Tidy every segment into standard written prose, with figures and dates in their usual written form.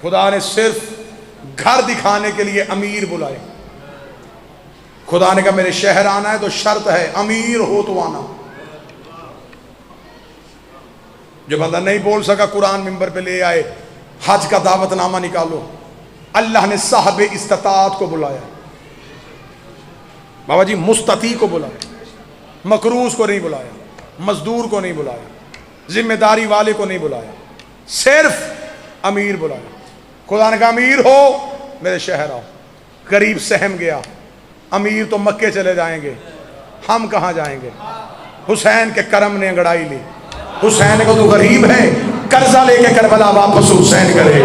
خدا نے صرف گھر دکھانے کے لیے امیر بلائے. خدا نے کہا میرے شہر آنا ہے تو شرط ہے امیر ہو تو آنا. جو بندہ نہیں بول سکا قرآن ممبر پہ لے آئے, حج کا دعوت نامہ نکالو. اللہ نے صاحب استطاعت کو بلایا, بابا جی مستطیع کو بلایا, مقروض کو نہیں بلایا, مزدور کو نہیں بلایا, ذمہ داری والے کو نہیں بلایا, صرف امیر بلایا. خدا نے کہا امیر ہو میرے شہر آؤ. غریب سہم گیا, امیر تو مکے چلے جائیں گے, ہم کہاں جائیں گے؟ حسین کے کرم نے انگڑائی لی. حسین کو تو غریب ہے, قرضہ لے کے کربلا واپس حسین کرے.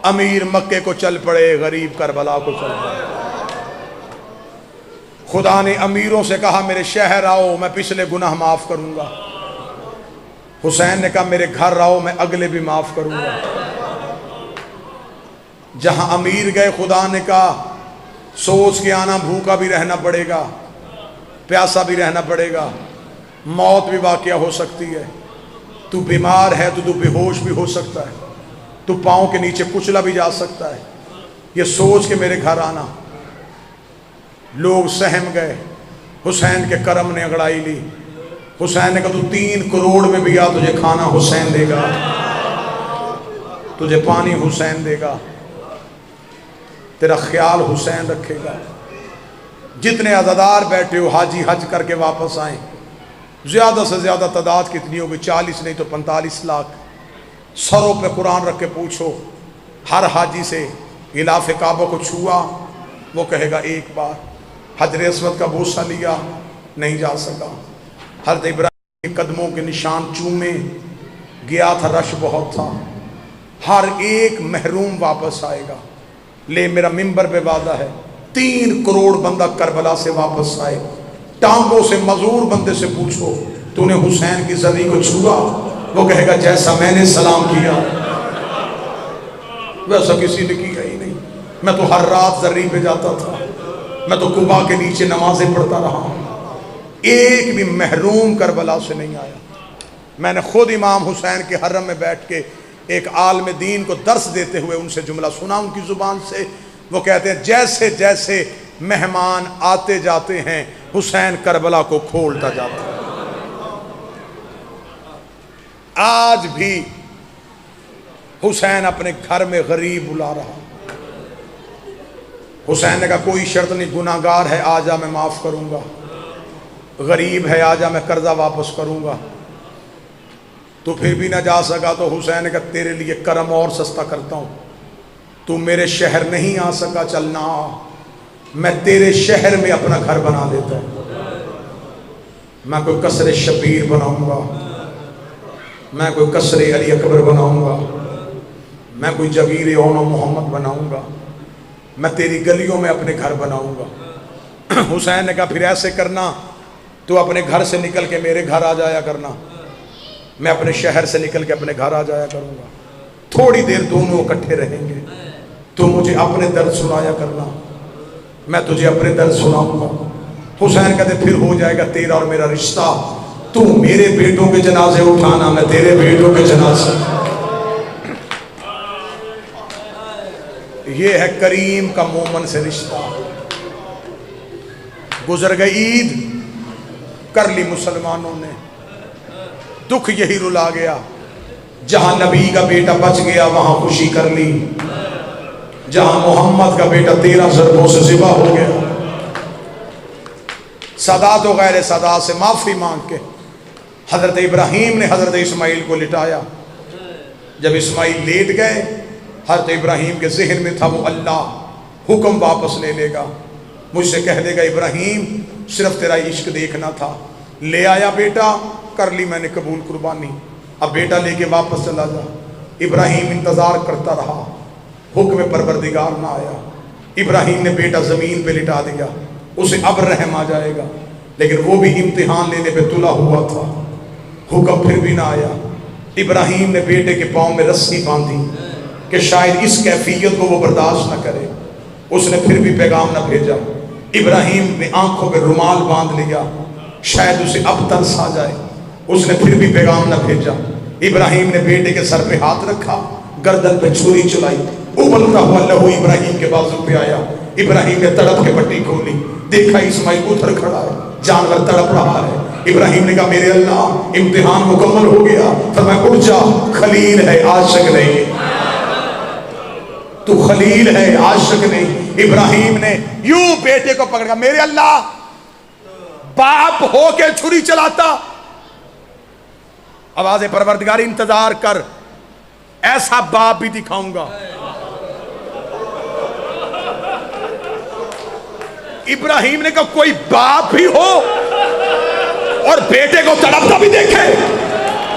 امیر مکے کو چل پڑے, غریب کربلا کو چل پڑے. خدا نے امیروں سے کہا میرے شہر آؤ میں پچھلے گناہ معاف کروں گا. حسین نے کہا میرے گھر آؤ میں اگلے بھی معاف کروں گا. جہاں امیر گئے خدا نے کہا سوچ کے آنا, بھوکا بھی رہنا پڑے گا, پیاسا بھی رہنا پڑے گا, موت بھی واقعہ ہو سکتی ہے, تو بیمار ہے تو بے ہوش بھی ہو سکتا ہے, تو پاؤں کے نیچے کچلا بھی جا سکتا ہے, یہ سوچ کے میرے گھر آنا. لوگ سہم گئے, حسین کے کرم نے انگڑائی لی. حسین نے کہا تو 3 کروڑ میں بھی آ, تجھے کھانا حسین دے گا, تجھے پانی حسین دے گا, تیرا خیال حسین رکھے گا. جتنے عزادار بیٹھے ہو حاجی حج کر کے واپس آئیں, زیادہ سے زیادہ تعداد کتنی ہوگی؟ 40 نہیں تو 45 لاکھ. سروں پہ قرآن رکھ کے پوچھو ہر حاجی سے غلاف کعبہ کو چھوا, وہ کہے گا ایک بار. حجر اسود کا بوسہ لیا, نہیں جا سکا. حضرت ابراہیم کے قدموں کے نشان چومے, گیا تھا رش بہت تھا. ہر ایک محروم واپس آئے گا. لے میرا ممبر پہ وعدہ ہے, 3 کروڑ بندہ کربلا سے واپس آئے. ٹانگوں سے مزور بندے سے پوچھو تو نے حسین کی زری کو چھوا, وہ کہے گا جیسا میں نے سلام کیا ویسا کسی نے کیا ہی نہیں. میں تو ہر رات زری پہ جاتا تھا, میں تو قبا کے نیچے نمازیں پڑھتا رہا, ایک بھی محروم کربلا سے نہیں آیا. میں نے خود امام حسین کے حرم میں بیٹھ کے ایک عالم دین کو درس دیتے ہوئے ان سے جملہ سنا ان کی زبان سے. وہ کہتے ہیں جیسے جیسے مہمان آتے جاتے ہیں حسین کربلا کو کھولتا جاتا ہے. آج بھی حسین اپنے گھر میں غریب بلا رہا. حسین نے کہا کوئی شرط نہیں, گناہگار ہے آ جا میں معاف کروں گا, غریب ہے آ جا میں قرضہ واپس کروں گا. تو پھر بھی نہ جا سکا تو حسین نے کہا تیرے لیے کرم اور سستا کرتا ہوں, تو میرے شہر نہیں آ سکا, چلنا میں تیرے شہر میں اپنا گھر بنا دیتا ہوں. میں کوئی قصر شبیر بناؤں گا, میں کوئی قصر علی اکبر بناؤں گا, میں کوئی جگیر اون و محمد بناؤں گا, میں تیری گلیوں میں اپنے گھر بناؤں گا. حسین نے کہا پھر ایسے کرنا, تو اپنے گھر سے نکل کے میرے گھر آ جایا کرنا, میں اپنے شہر سے نکل کے اپنے گھر آ جایا کروں گا. تھوڑی دیر دونوں اکٹھے رہیں گے, تو مجھے اپنے درد سنایا کرنا, میں تجھے اپنے درد سناؤں گا. حسین کہتے پھر ہو جائے گا تیرا اور میرا رشتہ, تو میرے بیٹوں کے جنازے اٹھانا, میں تیرے بیٹوں کے جنازے. یہ ہے کریم کا مومن سے رشتہ. گزر گئی عید, کر لی مسلمانوں نے, دکھ یہی رلا گیا. جہاں نبی کا بیٹا بچ گیا وہاں خوشی کر لی, جہاں محمد کا بیٹا 13 ضربوں سے ذبح ہو گیا. سادات و غیر سادات سے معافی مانگ کے حضرت ابراہیم نے حضرت اسماعیل کو لٹایا. جب اسماعیل لیٹ گئے, حضرت ابراہیم کے ذہن میں تھا وہ اللہ حکم واپس لے لے گا, مجھ سے کہہ دے گا ابراہیم صرف تیرا عشق دیکھنا تھا. لے آیا بیٹا, کر لی میں نے قبول قربانی, اب بیٹا لے کے واپس چلا جا. ابراہیم انتظار کرتا رہا, حکم پروردگار نہ آیا. ابراہیم نے بیٹا زمین پہ لٹا دیا, اسے اب رحم آ جائے گا, لیکن وہ بھی امتحان لینے پہ تلا ہوا تھا, حکم پھر بھی نہ آیا. ابراہیم نے بیٹے کے پاؤں میں رسی باندھی کہ شاید اس کیفیت کو وہ برداشت نہ کرے. اس نے پھر بھی پیغام نہ بھیجا. ابراہیم نے آنکھوں پہ رومال باندھ لیا, شاید اسے اب ترس آ جائے. اس نے پھر بھی پیغام نہ بھیجا. ابراہیم نے بیٹے کے سر پہ ہاتھ رکھا, گردن پہ چھری چلائی, ابلتا ہوا لہو ابراہیم کے بازو پہ آیا. ابراہیم نے تڑپ کے پٹی کھولی, دیکھا اسماعیل ادھر کھڑا ہے, جانور تڑپ رہا ہے. ابراہیم نے کہا میرے اللہ امتحان مکمل ہو گیا. فرمایا اٹھ جا, خلیل ہے عاشق نہیں, تو خلیل ہے عاشق نہیں. ابراہیم نے یوں بیٹے کو پکڑا, میرے اللہ باپ ہو کے چھری چلاتا. آواز پروردگاری انتظار کر, ایسا باپ بھی دکھاؤں گا. ابراہیم نے کہا کوئی باپ بھی ہو اور بیٹے کو تڑپتا بھی دیکھے.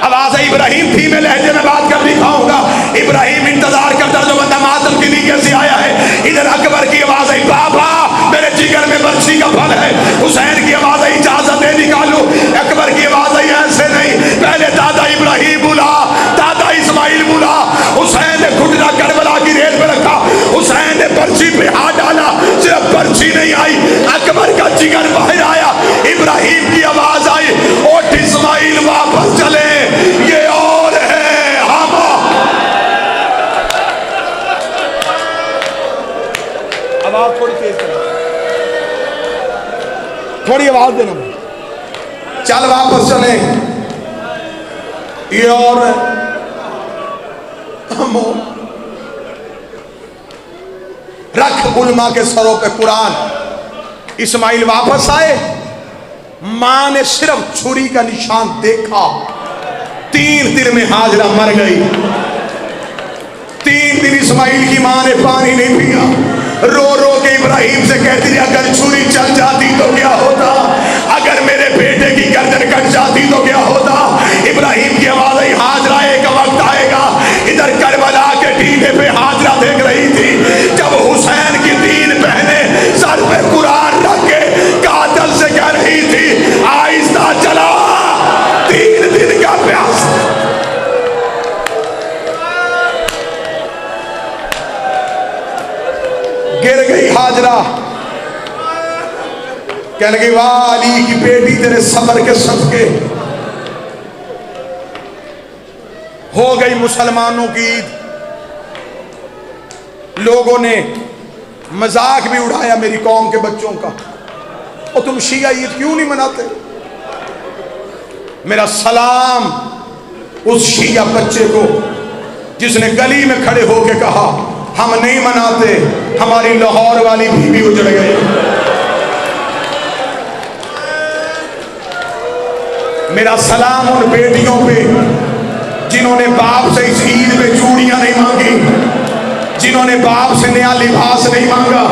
آواز ہے ابراہیم دھیمے لہجے میں بات کر دکھاؤں گا. ابراہیم انتظار کرتا جو بندہ ماتم کے لیے کیسے آیا ہے. ادھر اکبر کی آواز ہے بابا میرے جگر میں برچھی کا پھل ہے. حسین کی آواز ہے اجازت دے نکالو. اکبر کی آواز ہے ایسے نہیں, پہلے دادا ابراہیم بولا, دادا اسماعیل بولا. حسین نے گھٹنا کربلا کی ریل پہ رکھا, حسین نے برچھی پہ ہاتھ ڈالا, صرف برچھی نہیں آئی, اکبر کا جگر باہر آیا. ابراہیم کی آواز آئی اٹھ اسماعیل واپس چلے, یہ اور ہے ہم. آواز تھوڑی تیز کرو, تھوڑی آواز دینا. چل واپس چلے, یہ اور ہم. رکھ علماء کے سروں پہ قرآن. اسماعیل واپس آئے, ماں نے صرف چھری کا نشان دیکھا. 3 دن میں ہاجرہ مر گئی. 3 دن اسماعیل کی ماں نے پانی نہیں پیا. رو رو کے ابراہیم سے کہتی رہی اگر چھری چل جاتی تو کیا ہوتا, اگر میرے بیٹے کی گردن کٹ جاتی تو کیا ہوتا. ابراہیم کی آواز آئی ہاجرہ ایک وقت آئے گا. ادھر کربلا کے ٹیلے پہ ہاجرہ دیکھ رہی تھی جب حسین کی 3 بہنیں سر پہ قرآن رکھ کے قاتل سے کہہ رہی تھی آہستہ چلا, 3 دن کا پیاس. گر گئی ہاجرہ, کہنے لگی واہ علی کی بیٹی تیرے صبر کے صدقے. ہو گئی مسلمانوں کی عید. لوگوں نے مذاق بھی اڑایا میری قوم کے بچوں کا, اور تم شیعہ عید کیوں نہیں مناتے. میرا سلام اس شیعہ بچے کو جس نے گلی میں کھڑے ہو کے کہا ہم نہیں مناتے, ہماری لاہور والی بیوی اجڑ گئی. میرا سلام ان بیٹیوں پہ جنہوں نے باپ سے اس عید میں چوڑیاں نہیں مانگی, جنہوں نے باپ سے نیا لباس نہیں مانگا.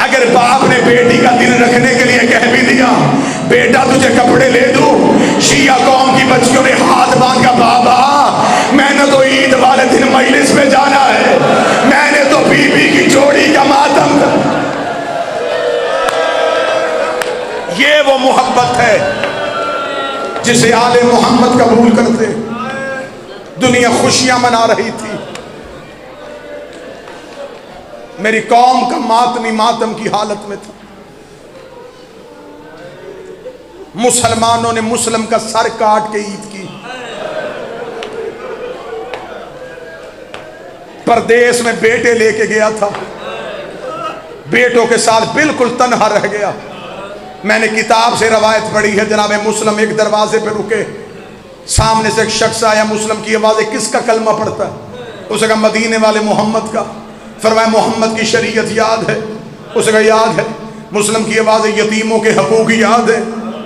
اگر باپ نے بیٹی کا دل رکھنے کے لیے کہہ بھی دیا بیٹا تجھے کپڑے لے دوں, شیعہ قوم کی بچیوں نے ہاتھ مانگا بابا میں نے تو عید والے دن مجلس میں جانا ہے, میں نے تو بی بی کی جوڑی کا ماتم. یہ وہ محبت ہے جسے آل محمد قبول کرتے. دنیا خوشیاں منا رہی تھی, میری قوم کا ماتمی ماتم کی حالت میں تھا. مسلمانوں نے مسلم کا سر کاٹ کے عید کی. پردیس میں بیٹے لے کے گیا تھا, بیٹوں کے ساتھ بالکل تنہا رہ گیا. میں نے کتاب سے روایت پڑھی ہے, جناب مسلم ایک دروازے پہ رکے, سامنے سے ایک شخص آیا, مسلم کی آواز کس کا کلمہ پڑھتا ہے؟ اسے کہا مدینے والے محمد کا. فرمایا محمد کی شریعت یاد ہے؟ اسے کہا یاد ہے. مسلم کی آواز ہے یتیموں کے حقوق یاد ہے؟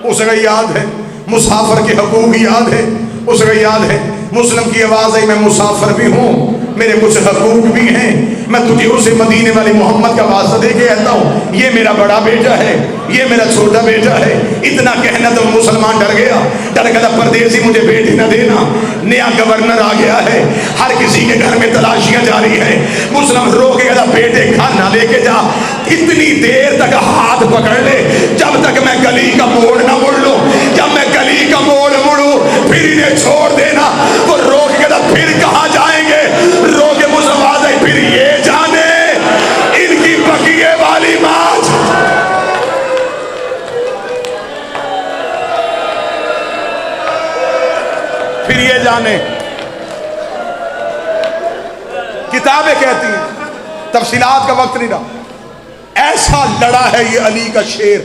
اسے کہا یاد ہے. مسافر کے حقوق یاد ہے؟ اسے کہا یاد ہے. مسلم کی آواز ہے میں مسافر بھی ہوں, میرے کچھ حقوق بھی ہیں, میں تجھے اسے مدینے والے محمد کا واسطہ دے کے کہتا ہوں یہ میرا بڑا بیٹا ہے, یہ میرا چھوٹا بیٹا ہے. اتنا کہنا تو مسلمان ڈر گیا, ڈر گیا پردیسی مجھے بیٹی نہ دینا. نیا گورنر آ گیا ہے, ہر کسی کے گھر میں تلاشیاں جاری ہیں. مسلم رو کے کہتا بیٹے کھانا لے کے جا, اتنی دیر تک ہاتھ پکڑ لے جب تک میں گلی کا موڑ نہ مڑ لوں. جب میں گلی کا موڑ مڑوں پھر انہیں چھوڑ دینا. وہ رو کے کہتا پھر کہاں جائیں گے؟ رو کے مسلم آ جائے پھر یہ جانے ان کی بقیے والی ماں. پھر یہ جانے کتابیں کہتی ہیں، تفصیلات کا وقت نہیں رہا، ایسا لڑا ہے یہ علی کا شیر،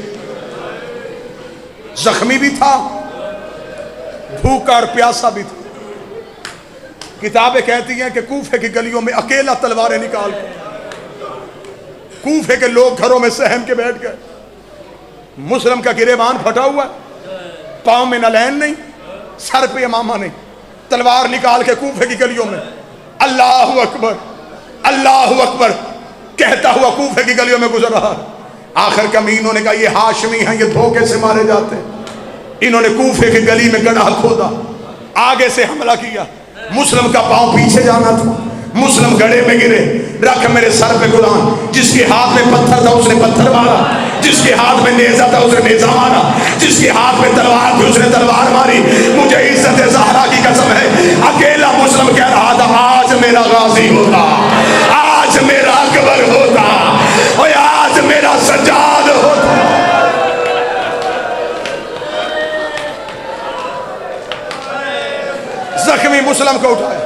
زخمی بھی تھا، بھوکا اور پیاسا بھی تھا۔ کتابیں کہتی ہیں کہ کوفے کی گلیوں میں اکیلا تلواریں نکال کر، کوفے کے لوگ گھروں میں سہم کے بیٹھ گئے، مسلم کا گریبان پھٹا ہوا ہے، پاؤں میں نلین نہیں، سر پہ امامہ نہیں، تلوار نکال کے کوفے کی گلیوں میں اللہ اکبر اللہ اکبر کہتا ہوا کوفے کی گلیوں میں گزر رہا۔ آخر کمینوں نے کہا یہ ہاشمی ہیں، یہ دھوکے سے مارے جاتے ہیں۔ انہوں نے کوفے کی گلی میں گڑھا کھودا، آگے سے حملہ کیا، مسلم کا پاؤں پیچھے جانا تھا، مسلم گڑھے میں گرے، رکھ میرے سر پہ غلام، جس کے ہاتھ میں پتھر تھا اس نے پتھر مارا، جس کے ہاتھ میں نیزہ تھا اس نے نیزہ مارا، جس کے ہاتھ میں تلوار تھی اس نے تلوار ماری۔ مجھے عزت زہرا کی قسم ہے، اکیلا مسلم کہہ رہا تھا آج میرا غازی ہوتا، آج میرا اکبر ہوتا، اور آج میرا سجاد ہوتا۔ زخمی مسلم کو اٹھایا،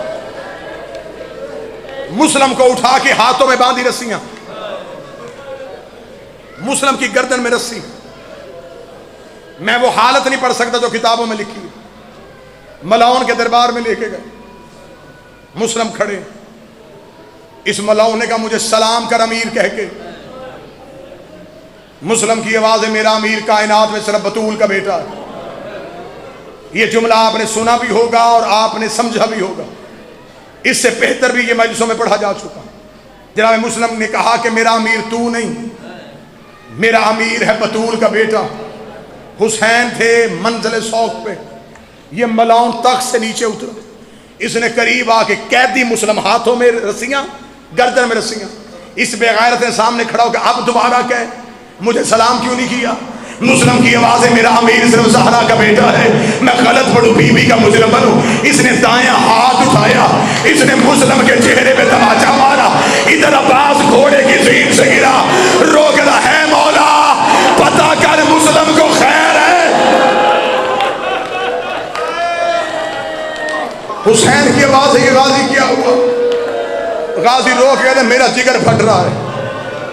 مسلم کو اٹھا کے ہاتھوں میں باندھی رسیاں، مسلم کی گردن میں رسی۔ میں وہ حالت نہیں پڑھ سکتا جو کتابوں میں لکھی ہے۔ ملاؤن کے دربار میں لے کے گئے، مسلم کھڑے، اس ملاؤن نے کہا مجھے سلام کر امیر کہہ کے۔ مسلم کی آواز ہے میرا امیر کائنات میں صرف بطول کا بیٹا ہے۔ یہ جملہ آپ نے سنا بھی ہوگا اور آپ نے سمجھا بھی ہوگا، اس سے بہتر بھی یہ مجلسوں میں پڑھا جا چکا۔ جناب مسلم نے کہا کہ میرا امیر تو نہیں، میرا امیر ہے بطول کا بیٹا۔ حسین تھے منزل سوق پہ، یہ ملاؤن تخت سے نیچے اترا، اس نے قریب آ کے قیدی مسلم، ہاتھوں میں رسیاں، گردن میں رسیاں۔ اس بے غیرت نے سامنے کھڑا ہو کہ اب دوبارہ کہے مجھے سلام کیوں نہیں کیا؟ مسلم کی آواز ہے میرا امیر صرف زہرا کا بیٹا ہے، میں غلط پڑھوں بی بی کا مجرم بنوں۔ اس نے دایاں ہاتھ اٹھایا، اس نے مسلم کے چہرے پہ تماچا مارا، ادھر عباس گھوڑے کی زین سے گرا، رو کے کہا ہے مولا پتہ کر مسلم کو خیر ہے۔ حسین کی آواز ہے یہ غازی کیا ہوا؟ غازی رو کے کہتے میرا جگر پھٹ رہا ہے،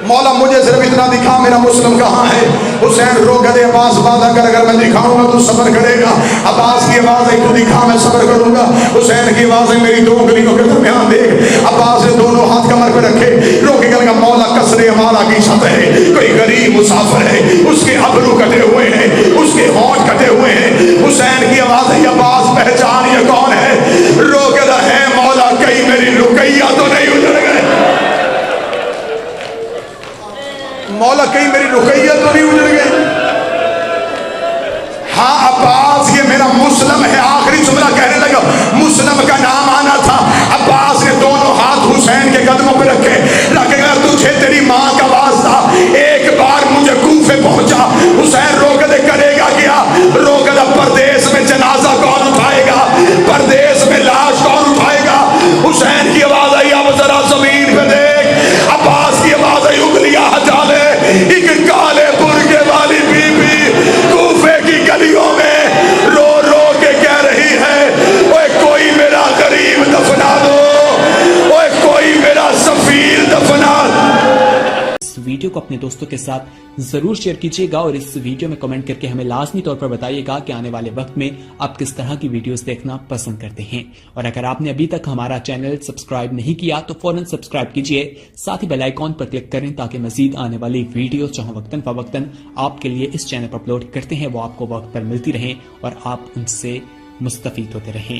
مولا مجھے صرف اتنا دکھا میرا مسلم کہاں ہے۔ حسین رو کہتے عباس وعدہ کر اگر میں دکھاؤں گا تو صبر کرے گا۔ عباس کی آواز ہے تو دکھا میں صبر کروں گا۔ حسین کی آواز ہے میری دو انگلیوں کے درمیان دیکھ۔ عباس نے دونوں ہاتھ کمر پہ رکھے، رو کے کہنے کا مولا کسرے ہمارا کی چھت ہے، کوئی غریب مسافر ہے، اس کے ابرو کٹے ہوئے ہیں، اس کے ہونٹ کٹے ہوئے ہیں۔ حسین کی آواز ہے عباس پہچان یہ کون ہے؟ رو کہتا ہے مولا کہیں میری رقیہ تو نہیں اجڑ گئے، مولا کہیں میری رقیہ تو نہیں اجڑ گئی؟ ہاں عباس یہ میرا مسلم ہے۔ آخری جملہ کہنے لگا، مسلم کا نام آنا تھا۔ عباس نے دونوں ہاتھ حسین کے قدموں پہ رکھے، گا تجھے تیری ماں کا واسطہ ایک بار مجھے کوفے پہنچا۔ حسین روکدے کرے گا کیا؟ روکدہ پردیس میں جنازہ کون اٹھائے گا؟ پردیس میں لاش کون اٹھائے گا؟ حسین کی آواز آئی اب ذرا زمین پہ دیکھ۔ عباس کی آواز آئی انگلیاں ہٹا لے، ایک کالے برقعے والی بی بی کوفے کی گلیوں میں رو رو کے کہہ رہی ہے اوے کوئی میرا غریب دفنا دو، اوے کوئی میرا سفیر دفنا دو۔ اس ویڈیو کو اپنے دوستوں کے ساتھ ضرور شیئر کیجیے گا اور اس ویڈیو میں کمنٹ کر کے ہمیں لازمی طور پر بتائیے گا کہ آنے والے وقت میں آپ کس طرح کی ویڈیوز دیکھنا پسند کرتے ہیں، اور اگر آپ نے ابھی تک ہمارا چینل سبسکرائب نہیں کیا تو فوراً سبسکرائب کیجیے، ساتھ ہی بیل آئیکن پر کلک کریں تاکہ مزید آنے والی ویڈیوز جہاں وقتاً فوقتاً آپ کے لیے اس چینل پر اپلوڈ کرتے ہیں وہ آپ کو وقت پر ملتی رہیں اور آپ ان سے مستفید ہوتے رہیں۔